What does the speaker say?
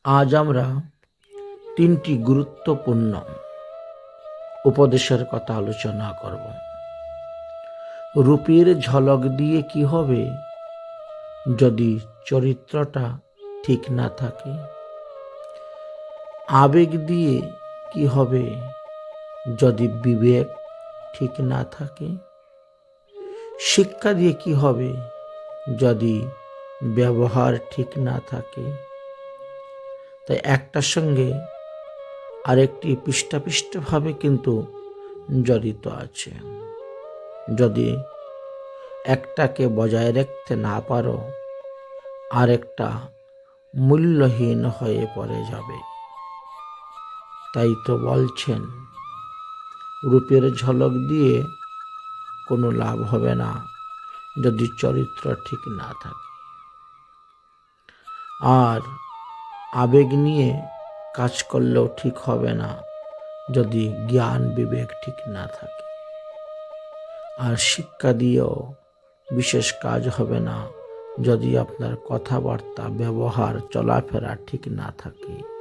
আজ আমরা তিনটি গুরুত্বপূর্ণ উপদেশের কথা আলোচনা করব। রূপের ঝলক দিয়ে কি হবে যদি চরিত্রটা ঠিক না থাকে? আবেগ দিয়ে কি হবে যদি বিবেক ঠিক না থাকে? শিক্ষা দিয়ে কি হবে যদি ব্যবহার ঠিক না থাকে? তাই একটার সঙ্গে আরেকটি পৃষ্ঠভাবে কিন্তু জড়িত আছে। যদি একটাকে বজায় রাখতে না পারো, আরেকটা মূল্যহীন হয়ে পড়ে যাবে। তাই তো বলছেন, রূপের ঝলক দিয়ে কোনো লাভ হবে না যদি চরিত্র ঠিক না থাকে। আর আবেগ নিয়ে কাজ করলেও ঠিক হবে না যদি জ্ঞান বিবেক ঠিক না থাকে। আর শিক্ষা দিয়েও বিশেষ কাজ হবে না যদি আপনার কথাবার্তা ব্যবহার চলাফেরা ঠিক না থাকে।